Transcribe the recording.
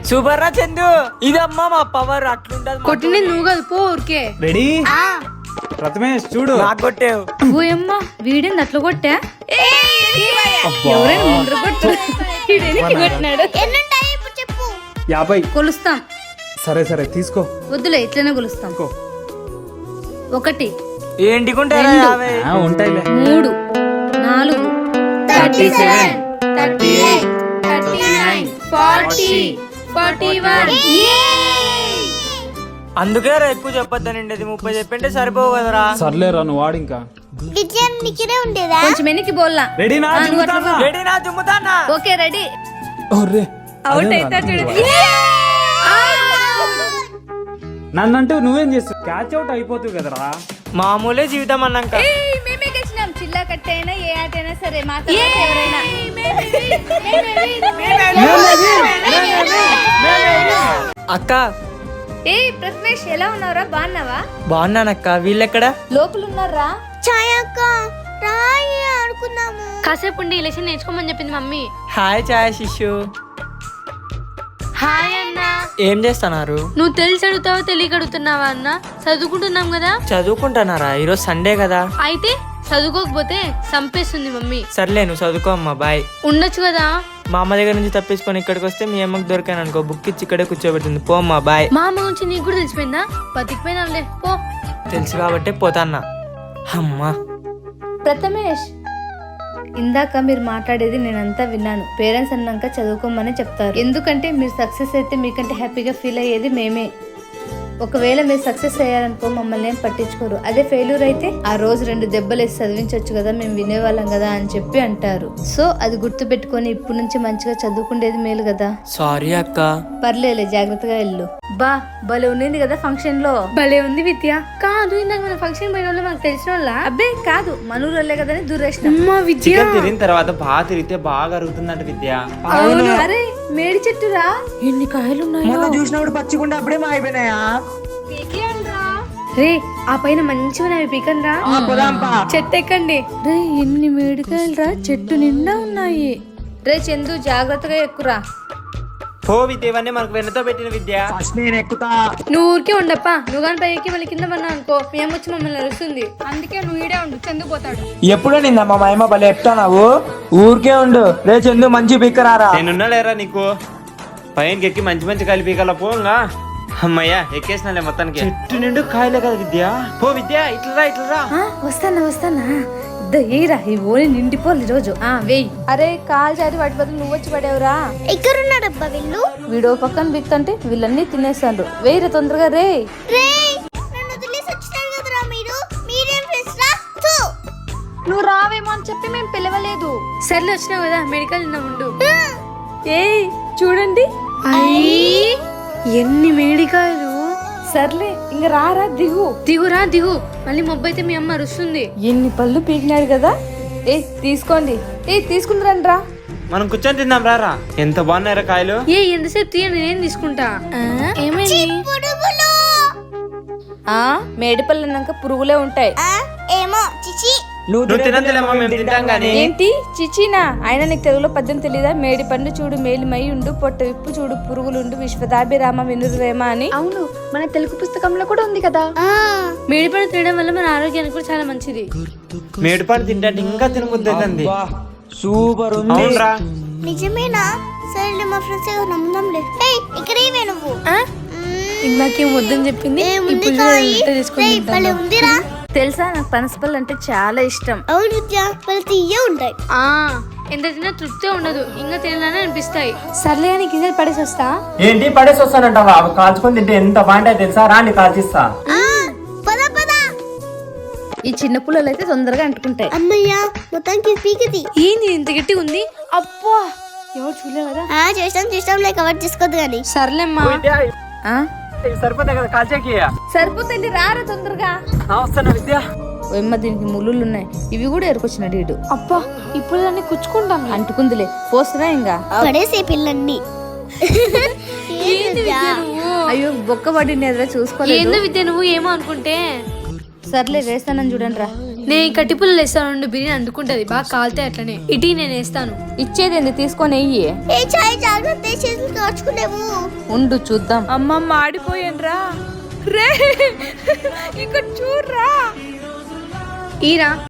Super రా చందు, ఇదమ్మా మా పవర్. అట్లుంటది. కొట్టిన నువ్వు కాదు, పో ఊరికే. రెడీ ప్రథమేష్ చూడు. నాకు కొట్టేవు. ఓయమ్మ వీడేంది అట్లా కొట్టా? ఎవరైనా ముందర కొట్టు. కొట్టినాడు. 50. కొలుస్తాం. సరే సరే తీసుకో. వద్దులే, ఇట్లనే కొలుస్తాం. 1 ఏంటి కొంటారా? 50 ఉంటాయిలే. 3 4 37 38 39 40 41. అందుకే రా ఎక్కువ చెప్పొద్దనండి. 30 చెప్పింటే సరిపోవు కదరా. సర్లేరా నువ్వు వాడు ఇంకా. కొంచెం వెనక్కి బోల్లా. రెడీ నా జిమ్ముతానా? రెడీ నా దుమ్ముతానా? Okay ready. ఒర్రే అవుట్ అయితే చూడు. నన్నంటూ నువ్వేం చేస్తావు? క్యాచ్ అవుట్ అయిపోతావు కదరా. మామూలే జీవితం అన్నాక. మేమే గెలిచినాం. చిల్లా కట్టైనా ఏ ఆట అయినా సరే మా తర్వాత ఎవరైనా. అక్క ప్రథమేష్ ఎలా ఉన్నావురా? బాగున్నావా? బాగున్నానక్క. వీళ్ళెక్కడ? లోపల ఉన్నారా? కాసేపు ఉండి ఎలక్షన్ నేర్చుకోమని చెప్పింది మమ్మీ. హాయ్ ఛాయ్ శిష్యు. హాయ్ అన్న. ఏం చేస్తున్నారు? నువ్వు తెలిసి అడుగుతావా తెలియక అడుగుతున్నావా అన్న? చదువుకుంటున్నాం కదా. చదువుకుంటున్నారా? ఈరోజు సండే కదా. అయితే చదువుకోకపోతే చంపేస్తుంది మమ్మీ. సర్లే నువ్వు చదువుకో అమ్మా. బాయ్. ఉండొచ్చు కదా. మా అమ్మ దగ్గర నుంచి తప్పించుకొని ఇక్కడికి వస్తే మీ అమ్మకి దొరికాను అనుకో, బుక్ ఇచ్చి ఇక్కడే కూర్చోబెడుతుంది. పో అమ్మా. బాయ్. మా అమ్మ గురించి నీకు కూడా తెలిసిపోయిందా? బతికిపోయినావులే పో. తెలుసు కాబట్టే పోతాన్నా. అమ్మా ప్రథమేష్, ఇందాక మీరు మాట్లాడేది నేనంతా విన్నాను. పేరెంట్స్ అన్నాక చదువుకోమని చెప్తారు. ఎందుకంటే మీరు సక్సెస్ అయితే మీకంటే హ్యాపీగా ఫీల్ అయ్యేది మేమే. ఒకవేళ మీరు సక్సెస్ అయ్యారనుకో మమ్మల్ని ఏం పట్టించుకోరు. అదే ఫెయిల్యూర్ అయితే ఆ రోజు 2 దెబ్బలు వేసి చదివించవచ్చు కదా, మేము వినేవాళ్ళం కదా అని చెప్పి అంటారు. సో అది గుర్తు పెట్టుకొని ఇప్పటి నుంచి మంచిగా చదువుకుండేది మేలు కదా. సారీ అక్క. పర్లేలే, జాగ్రత్తగా వెళ్ళు. బా భలే ఉంది కదా ఫంక్షన్ లో. భలే ఉంది విద్య. కాదు, ఇందాక మన ఫంక్షన్ పోయిన వాళ్ళు మనకు తెలిసిన వాళ్ళ? అబ్బే కాదు, మనూరులే కదా దూరేసిన. చికెన్ తిరిగిన తర్వాత బాగా తిరిగితే బాగా అరుగుతుందంట విద్య. అవును. అరే మేడి చెట్టురా, ఎన్ని కాయలు ఉన్నాయో. చూసినప్పుడు పచ్చిగుండా అప్పుడే మాయిపోయినాయా? రే ఆ పైన మంచిగా పీకన్ రా. చెట్టు ఎక్కండి. రే ఎన్ని మేడికాయలు రా, చెట్టు నిండా ఉన్నాయి. రే చందు జాగ్రత్తగా ఎక్కురా. పో విద్య, ఇవన్నీ మనకు వెన్నతో పెట్టిన విద్య. నువ్వు ఊరికే ఉండప్పా. నువ్వు కానీ పైకి మళ్ళీ కింద పన్నా అనుకో, మీ అమ్మ వచ్చి మమ్మల్ని అరుస్తుంది. అందుకే నువ్వు ఈడే ఉండు, చందు పోతాడు. ఎప్పుడో నిందా మా అమ్మ భలే చెప్తావు. ఊరికే ఉండు. రే చందు మంచి పిక్కరారా. నేనున్నా లేరా నీకు? పైనకి ఎక్కి మంచి మంచి కాయలు పీకాల పోంగా. అమ్మయ్యా ఎక్కేసినాలే మొత్తానికి. చెట్టు నిండు కాయలే కదా విద్య. పో విద్య, ఇట్లరా ఇట్లరా. వస్తానా ఏరా, ఈ ఓని నిండిపోవాలి రోజు. వెయ్యి. అరే కాలు జారి వాటి బదులు నువ్వు వచ్చి పడేవురా. ఎక్కడున్నాడబ్బా వీళ్ళు? వీడో పక్కన బిక్తంటే వీళ్ళన్నీ తినేస్తాండ్రు. వేయరా తొందరగా రే. నువ్వు రావేమో అని చెప్పి మేము పిలవలేదు. సర్లే వచ్చినావు కదా, మెడికల్ నిన్న ఉండు. ఏయ్ చూడండి, ఎన్ని మేడికాయలు. సర్లే ఇంక రారా, దిగురా దిగు. మళ్ళీ మొబ్బైతే మీ అమ్మ అరుస్తుంది. ఎన్ని పళ్ళు పీకినాడు కదా. తీసుకోండి. తీసుకుందిరండి రా. మనం కూర్చొని తిందాం రారా. ఎంత బాగున్నారా కాయలు. ఎంతసేపు తీయండి, నేను తీసుకుంటా. ఏమైంది? మేడి పళ్ళు అన్నాక పురుగులే ఉంటాయి. ఏమో చిచి. నువ్వు తినంతలేమో, మేము తింటాం గానీ. ఏంటి చిచినా? అయినా నీకు తెలుగులో పద్యం తెలీదా? మేడి పండు చూడు మేలిమై ఉండు, పొట్ట విప్పు చూడు పురుగులుండు, విశ్వదాభిరామ వినురేమ అని. అవును, మన తెలుగు పుస్తకంలో కూడా ఉంది కదా. మేడి పండు తినడం వల్ల మన ఆరోగ్యానికి కూడా చాలా మంచిది. మేడి పండు తింటే ఇంకా తినబుద్ది. సూపర్ ఉంది. అవునరా, నిజమేనా? సరే మా ఫ్రెండ్స్ నమ్ముదాంలే. ఇక్కడే నువ్వు ఇందాకేం వద్దని చెప్పింది. ఉందిరా. తెలుసా, నాకు పనసపళ్ళు అంటే చాలా ఇష్టం. అవును తీయ ఉంటాయి. ఎంత తిన్నా తృప్తి ఉండదు, ఇంకా తినాలని అనిపిస్తాయి. సర్లే అని గింజలు పడేసి వస్తా. ఏంటి పడేసి వస్తానంటావా? అవి కాల్చుకొని తింటే ఎంత బాగుంటాయి తెలుసా? రాండి కాల్చిస్తా. ఈ చిన్న పుల్లలు అయితే తొందరగా అంటుకుంటాయి. అమ్మయ్యా మొత్తానికి పీకిది. ఏంది ఇంత గట్టి ఉంది? అబ్బా ఎవరు చూడలే కదా. చేస్తాం కవర్ చేసుకోదు కానీ. సర్లేమ్మా. సరిపోతాయి కదా కాల్చేకి? సరిపోతుంది, రారా తొందరగా. వస్తాను విద్య. ఏమ్మ దీనికి ముళ్ళు ఉన్నాయి, ఇవి కూడా ఎరుకొచ్చినాడు వీడు. అబ్బా ఇప్పుడు దాన్ని కుచ్చుకుంటాం. అంటుకుందిలే, పోస్తున్నా ఇంకా. పడేసే పిల్లన్ని. అయ్యో బొక్క పడింది ఎదురా, చూసుకోలేదు. ఏందో విద్య నువ్వు ఏమో అనుకుంటే. సర్లే వేస్తానని చూడండి రా. నేను ఈ కట్టి పుల్లలు వేస్తాను, బిర్యానీ అందుకుంటది బాగా కాలితే అట్లనే. ఇటీ నేను వేస్తాను. ఇచ్చేది ఎందుకు తీసుకొని వెయ్యి. ఏ చాయ్ జాగ్రత్త చేతులు కాచుకునేవు. ఉండు చూద్దాం. అమ్మమ్మ ఆడిపోయాను రే ఇక్కడ చూడరా. ఈరా